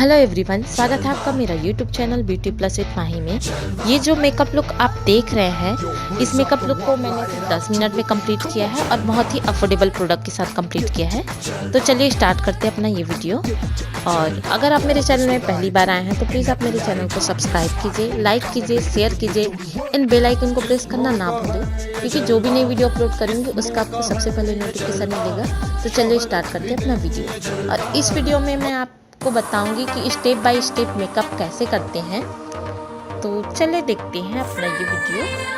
Hello everyone, स्वागत है आपका मेरा YouTube channel beauty plus with Mahi में। ये जो मेकअप लुक आप देख रहे हैं, इस मेकअप लुक को मैंने सिर्फ 10 मिनट में कंप्लीट किया है और बहुत ही अफोर्डेबल प्रोडक्ट के साथ कंप्लीट किया है। तो चलिए स्टार्ट करते हैं अपना ये वीडियो। और अगर आप मेरे चैनल में पहली बार आए हैं तो प्लीज़ आप मेरे चैनल को सब्सक्राइब कीजिए, लाइक कीजिए, शेयर कीजिए, इन बेल आइकन को प्रेस करना ना भूलें, क्योंकि जो भी नई वीडियो अपलोड करूँगी उसका आपको सबसे पहले नोटिफिकेशन मिलेगा। तो चलिए स्टार्ट करते हैं अपना वीडियो। और इस वीडियो में मैं आपको बताऊंगी कि स्टेप बाय स्टेप मेकअप कैसे करते हैं। तो चलिए देखते हैं अपना ये वीडियो।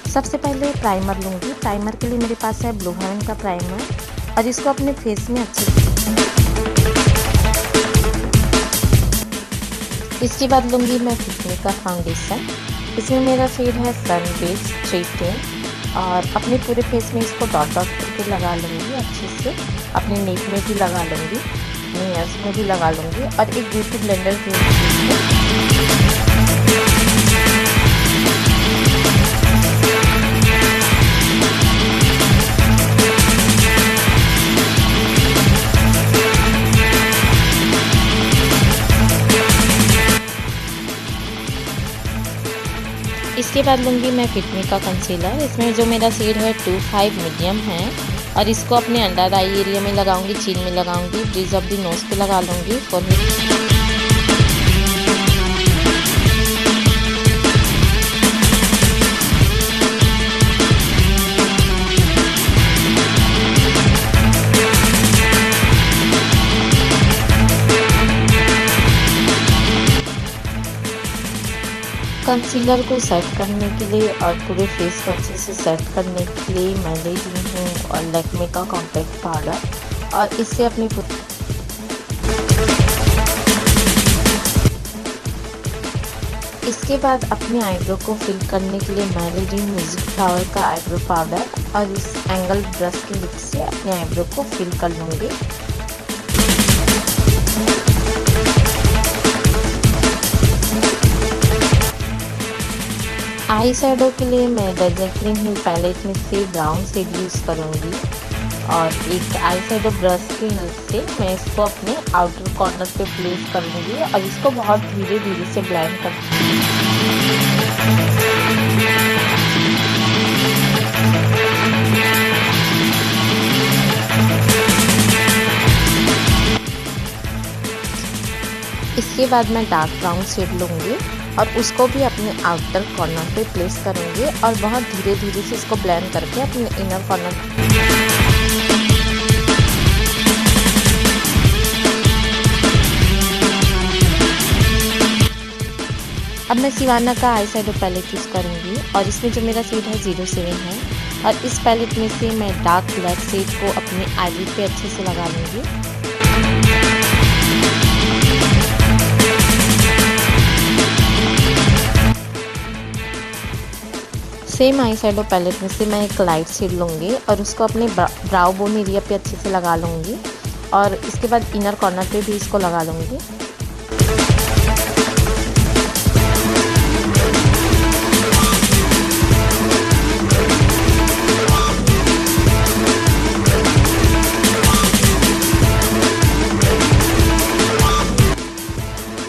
सबसे पहले प्राइमर लूँगी। प्राइमर के लिए मेरे पास है ब्लू हेवन का प्राइमर और इसको अपने फेस में अच्छे से। इसके बाद लूँगी मैं फिटमी का फाउंडेशन। इसमें मेरा शेड है सन बेस 310 और अपने पूरे फेस में इसको डॉट डॉट करके लगा लूँगी अच्छे से। अपने नेक में भी लगा लूँगी, नेल्स में भी लगा लूँगी और एक ब्यूटी ब्लेंडर के इसके बाद लूँगी मैं फिटमी का कंसीलर। इसमें जो मेरा शेड है 25 मीडियम है और इसको अपने अंडर आई एरिया में लगाऊंगी, चीन में लगाऊंगी, ब्रिज ऑफ द नोज पे लगा लूँगी। कंसीलर को सेट करने के लिए और पूरे फेस को अच्छे से सेट करने के लिए मैं ले ली हूँ और लैक्मे का कॉम्पैक्ट पाउडर और इससे अपनी इसके बाद अपने आईब्रो को फिल करने के लिए मैं ले रही हूँ म्यूजिक फ्लावर का आईब्रो पाउडर और इस एंगल ब्रश के हेल्प से अपने आईब्रो को फिल कर लूँगी। आई शैडो के लिए मैं डेजर्ट हिल पैलेट में से ब्राउन शेड यूज़ करूँगी और एक आई शैडो ब्रश की हेल्प से मैं इसको अपने आउटर कॉर्नर पे प्लेस कर लूँगी और इसको बहुत धीरे धीरे से ब्लेंड करती इसके बाद मैं डार्क ब्राउन शेड लूँगी और उसको भी अपने आउटर कॉर्नर पे प्लेस करूँगी और बहुत धीरे धीरे से इसको ब्लेंड करके अपने इनर कॉर्नर। अब मैं सिवाना का आई शैडो पैलेट यूज़ करूँगी और इसमें जो मेरा शेड है 07 है और इस पैलेट में से मैं डार्क ब्लैक शेड को अपने आईलिड पे अच्छे से लगा लूँगी। सेम आई शैडो पैलेट में से मैं एक लाइट शेड लूँगी और उसको अपने ब्राउ बोन एरिया पे अच्छे से लगा लूँगी और इसके बाद इनर कॉर्नर पे भी इसको लगा लूँगी।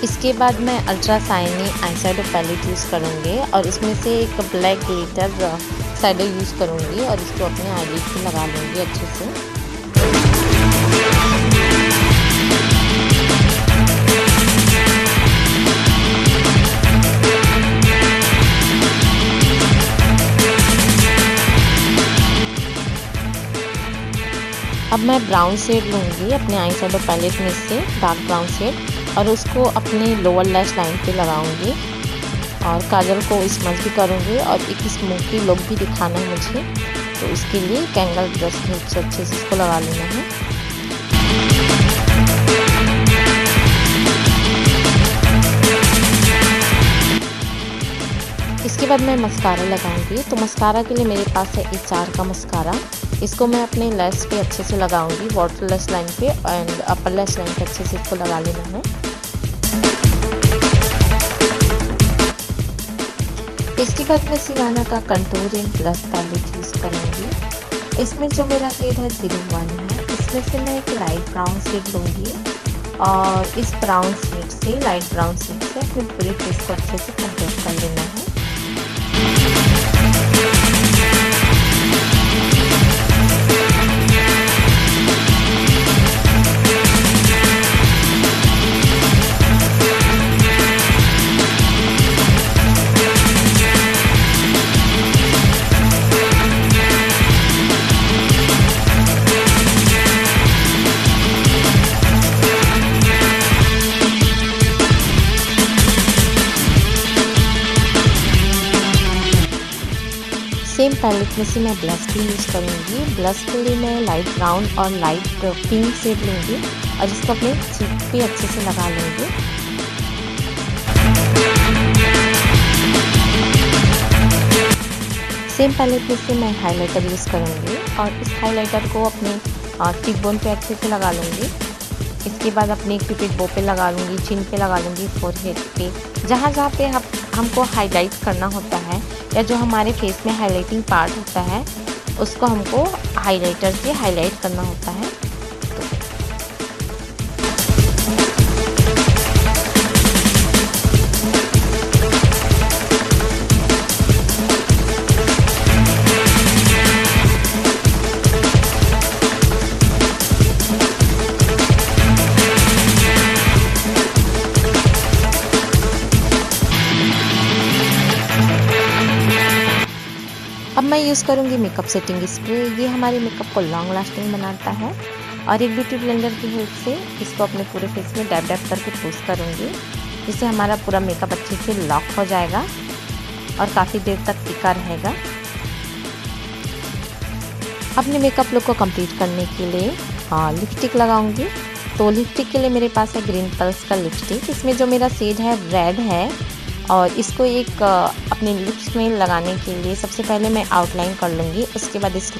इसके बाद मैं ultra shiny eye shadow palette use करूँगी और इसमें से एक ब्लैक ग्लिटर शैडो यूज़ करूँगी और इसको अपने आईलिड पे लगा लूँगी अच्छे से। अब मैं ब्राउन शेड लूँगी अपने आई शैडो पैलेट में से, डार्क ब्राउन शेड, और उसको अपने लोअर लैश लाइन पे लगाऊंगी और काजल को स्मच भी करूँगी और एक स्मोकी लुक भी दिखाना है मुझे, तो इसके लिए कैंगल ब्रश की हेल्प से अच्छे से इसको लगा लेना है। इसके बाद मैं मस्कारा लगाऊंगी। तो मस्कारा के लिए मेरे पास है HR का मस्कारा। इसको मैं अपने लैश पे अच्छे से लगाऊंगी, वाटर लैश लाइन पे एंड अपर लैश लाइन पे अच्छे से इसको लगा लेना है। इसके बाद मैं सिवाना का contour in plus palette use करूँगी। इसमें जो मेरा शेड है 01 है, इसमें से मैं एक लाइट ब्राउन शेड लूँगी और इस ब्राउन शेड से, लाइट ब्राउन शेड से अपने पूरे फेस को अच्छे से कंटूर कर लेना है। सेम पैलेट में से मैं ब्लश भी यूज़ करूँगी। ब्लश के लिए मैं लाइट ब्राउन और लाइट पिंक शेड लूँगी और इसको अपने चीक पे अच्छे से लगा लूँगी। सेम पैलेट में से मैं हाइलाइटर यूज़ करूँगी और इस हाइलाइटर को अपने चीक बोन पे अच्छे से लगा लूँगी। इसके बाद अपने क्यूपिड बो पे लगा लूँगी, चिन पे लगा लूँगी, फोरहेड पे, जहाँ जहाँ पे हमको हाईलाइट करना होता है या जो हमारे फेस में हाइलाइटिंग पार्ट होता है उसको हमको हाइलाइटर से हाईलाइट करना होता है। अब मैं यूज़ करूँगी मेकअप सेटिंग स्प्रे। ये हमारे मेकअप को लॉन्ग लास्टिंग बनाता है और एक ब्यूटी ब्लेंडर की हेल्प से इसको अपने पूरे फेस में डैब डैब करके पोस्ट करूँगी, जिससे हमारा पूरा मेकअप अच्छे से लॉक हो जाएगा और काफ़ी देर तक टिका रहेगा। अपने मेकअप लुक को कंप्लीट करने के लिए लिपस्टिक लगाऊंगी। तो लिपस्टिक के लिए मेरे पास है ग्रीन पल्स का लिपस्टिक। इसमें जो मेरा शेड है रेड है और इसको एक अपने लिप्स में लगाने के लिए सबसे पहले मैं आउटलाइन कर लूँगी। उसके बाद इसको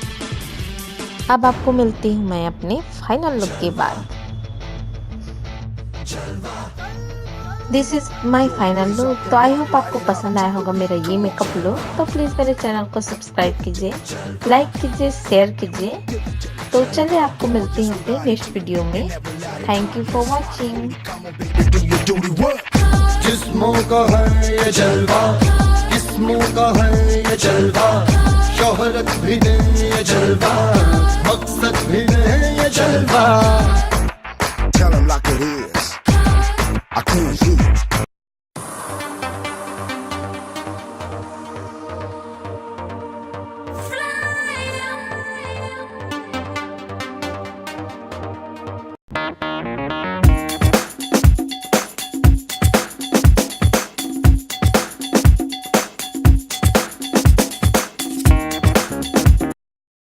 अब आपको मिलती हूँ मैं अपने फाइनल लुक के बाद। This is my final look. तो आई होप आपको पसंद आया होगा मेरा ये मेकअप लुक। तो प्लीज़ मेरे चैनल को सब्सक्राइब कीजिए, लाइक कीजिए, शेयर कीजिए। तो चलिए आपको मिलती हूँ अपने नेक्स्ट वीडियो में। Thank you for watching. जिस्मों का है ये जलवा, किस्मों का है ये जलवा, शोहरत भी नहीं ये जलवा, मकसद भी नहीं ये जलवा। Tell 'em like it is. I can't see.